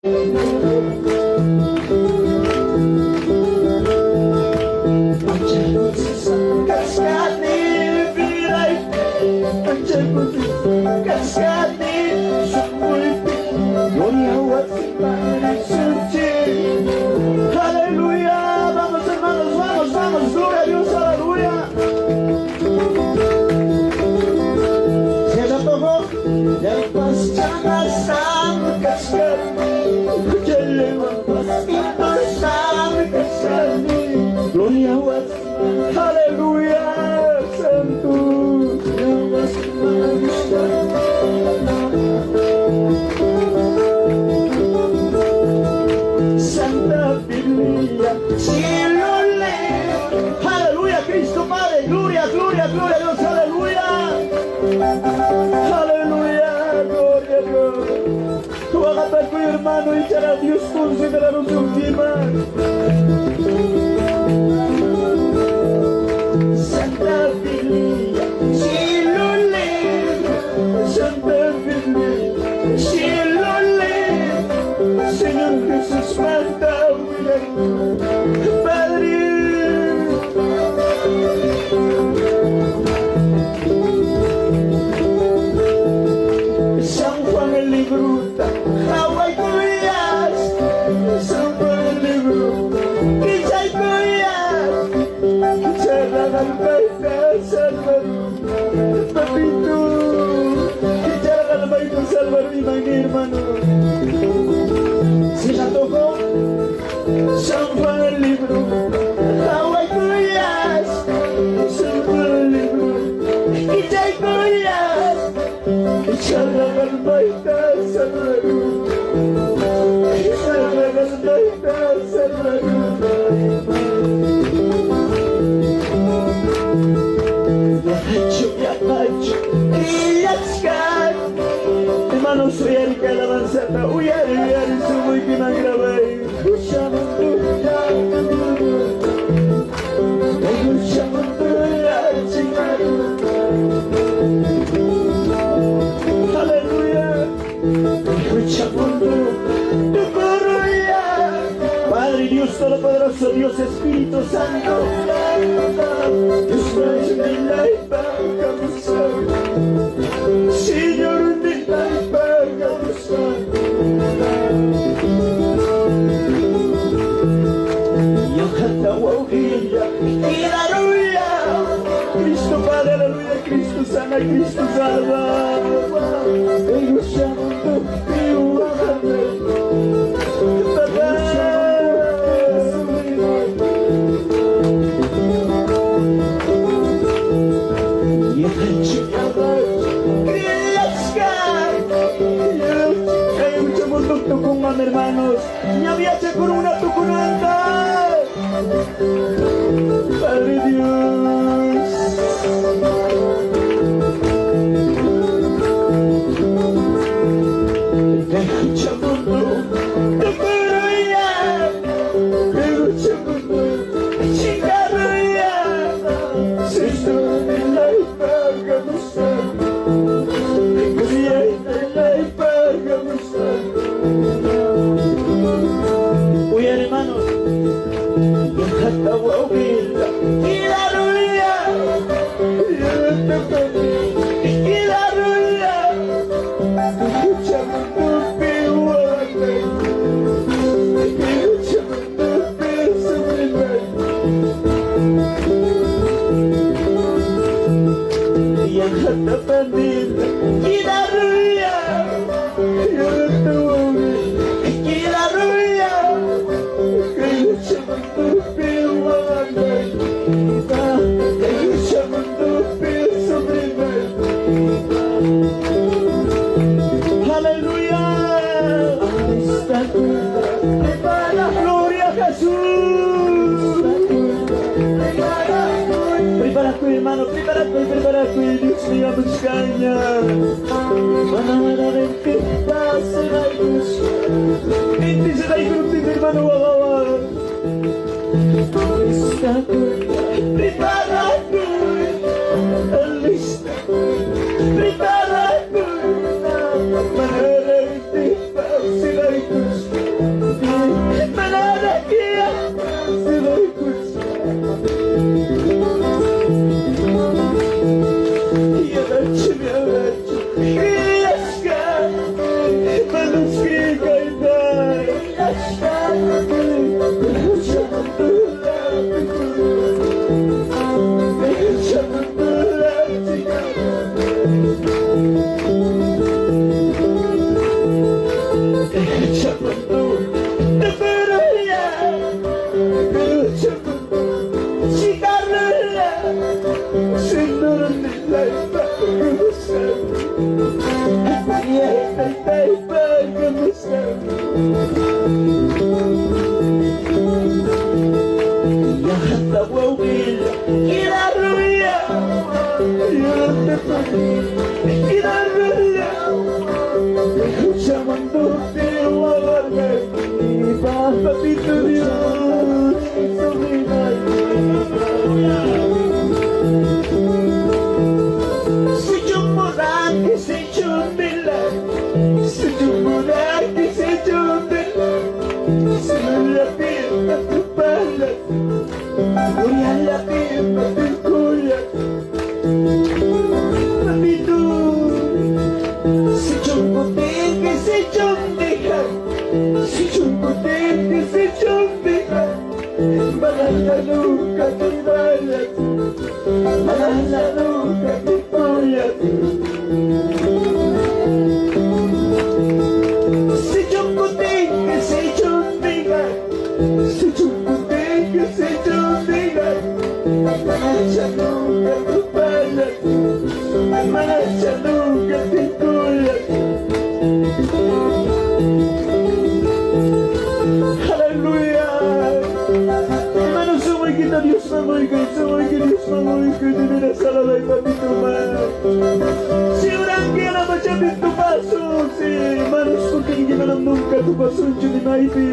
Aleluya, vamos hermanos, vamos, gloria a Dios, aleluya. Se le antojó, ya pasaba sang kaskan, ya lepas sang kaskan, gloria a Dios, aleluya, santo, Dios Santa Biblia, cielo leo, aleluya, Cristo Padre, gloria, gloria, gloria a Dios, aleluya, aleluya, gloria a Dios. Tú vas a estar con hermano y echar a Dios considerarnos última. Santa Biblia, cielo leo, Santa Biblia, cielo leo, Señor Jesús manda Padre. San Juan el Libruta, Hawaii Cuyas, San Juan el Libruta, Quichay Cuyas, Quichay Albaita Salvador, Papito, Quichay Albaita Salvador, mi hermano. Se le antojó San Juan el Libro, Hawaii Cuyas, San Juan el Libro, Quichay Cuyas, Quichay Albaita Salvador, Quichay Albaita Salvador. Hermano, soy Erika la Manzana, uyari, uyari, sumoy que me grabé. Escuchamos tu escuchamos tu aleluya, escuchamos tu correa. Padre Dios Todopoderoso, Dios Espíritu Santo, Dios de la Señor de la Cristo Padre, aleluya, Cristo sana, Cristo salva. Tucumán, hermanos, ya había con una tucunanta. Padre Dios, escuchamos tu correa, escuchamos tu chicarrea, Señor de la pagamos, gloria de la pagamos. Oye, hermanos, y la ruina, y la ruina, escuchamos tu pihuate, escuchamos tu pihuate, y la pandilla, y la ruina, y la ruina, escuchamos tu pihuate, escuchamos tu pihuate. Aleluya, gloria a Jesús. Prepara tu hermano, prepara tu, Dios mío, buscaña. Para ver qué pasa la luz. Dice la cruz, hermano, prepara tu, lista, prepara tu, para ver qué pasa la luz. Quedarme llamándote a agarrar mi paz, papito Dios, sobre la tierra. Soy un morán que se echó de la, soy un morán que se echó de la, se la pierna tu pala, voy a la pierna tu cola. Papito, se echó un botel que se echó un dejar, se echó un botel que se echó un dejar, para la nuca que balas, para la nuca que follas. Se echó un botel que se echó un dejar, se echó un botel que se echó un dejar, para la nuca que balas, para la nuca que follas. Aleluya. Hermanos, somos que Dios mamá y que somos que Dios mamá y que te verás a la ley papito más. Si habrán que a la marcha de tu paso, sí, hermanos, porque ni llegaron nunca tu paso en de Maipi.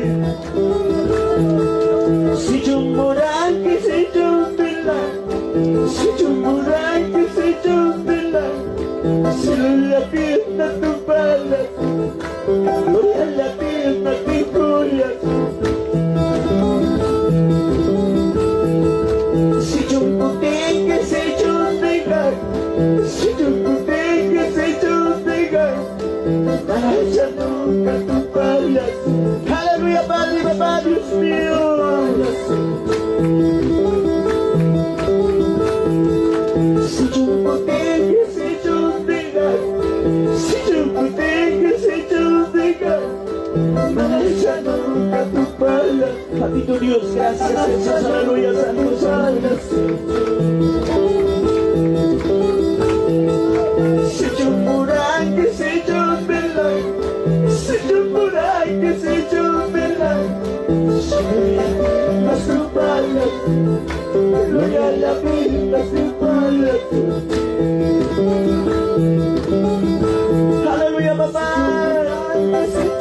Si yo moran que se yo la, si yo moran que se yo la, si la pierna tu pala, gloria a la pierna tu cola. Si yo boté que se yo dejar, si yo boté que se yo dejar, vaya nunca tu pala. Aleluya, Padre, papá, Dios mío. Si yo boté que se yo dejar, si yo boté que se yo dejar, vaya nunca tu pala. Papito Dios, gracias, Jesús, aleluya, santo, santo. Si yo moran que se yo vela, si yo moran que se yo vela, las palas, gloria a la vida, sin palas. Aleluya, papá.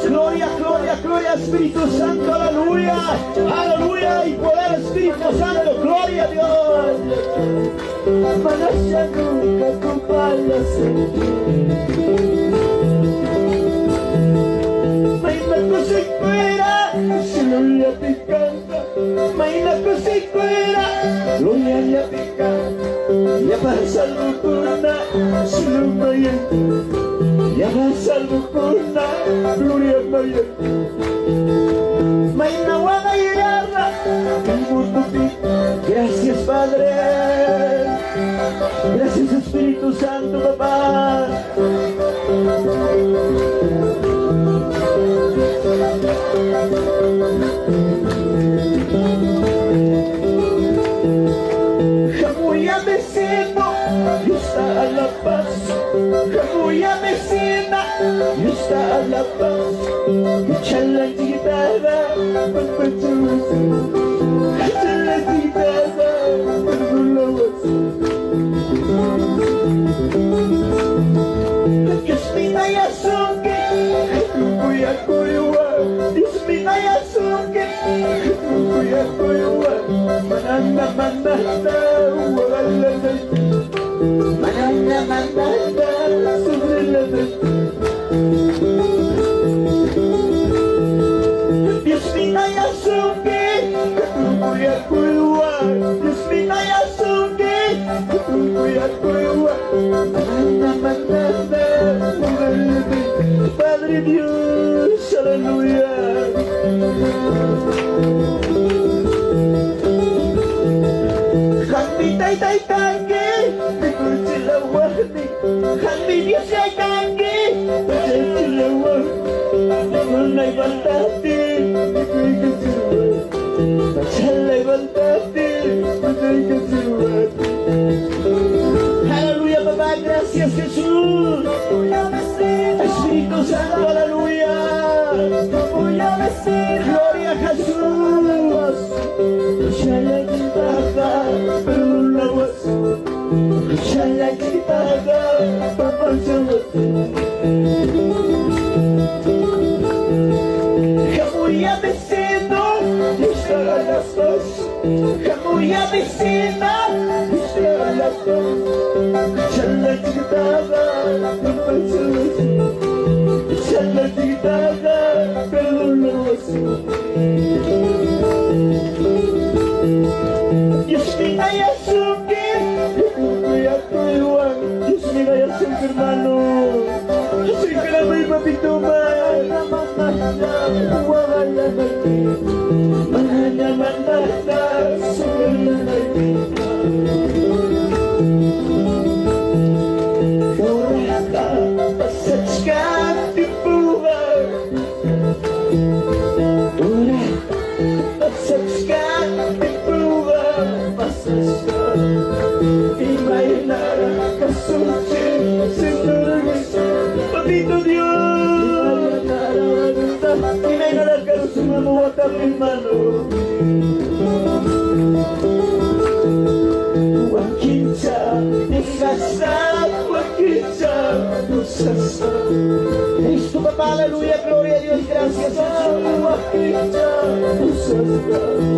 Gloria, gloria, gloria, Espíritu Santo, aleluya, aleluya, y poder Espíritu Santo, gloria a Dios. Manasya nunca tu palas. Maina cosicuera, si lo ya te canta. Maina cosicuera, lo ya te canta. Ya pasa locura, si lo vayan. Ya pasa locura, gloria a Dios. Maina guana y guerra, el mundo te. Gracias, Padre. Gracias, Espíritu Santo, papá. Jamuya vecino, y está a la paz. Jamuya vecina, y está a la paz. Échale guitarra, papachusa. Échale guitarra, pergulawas. Dios mi nayasuke, kuya kuyuwa. Dios mi nayasuke, kuya kuyuwa. Manana manana, wagalala. Manana manana, sobre la Dios mi nayasuke, kuya kuyuwa. Dios mi nayasuke, kuya kuyuwa. Manana manana, wagalala. Padre Dios, aleluya. Hanmi tay tay tangi, bigul sila wahni. Hanmi Dios ay tangi, bigul sila wahni. Bigul na ibantati, bigul kasiwa. Bachal na ibantati, bigul kasiwa. Aleluya, papá, gracias Jesús. Espíritu Santo, aleluya. Gloria a Jesús. Shala guitarra, muy avecino, está a las dos. Muy avecina, está a las dos. Chala chiquitada, chala chiquitada, perdónalo así. Dios me vaya a subir, voy a tu igual. Dios me vaya a subir, hermano. Soy grave y papito más. Manana, manana, Dorata, paseczka typowa. Dorata, paseczka typowa. Paseczka i marinara, kasucie, syndurgusa. Papito Dios, y marinara, karusuma, muwata, mi mano. Wakita, ikasa, wakita, usasa. Cristo, papá, aleluya, gloria a Dios, gracias a Dios. Wakita, usasa.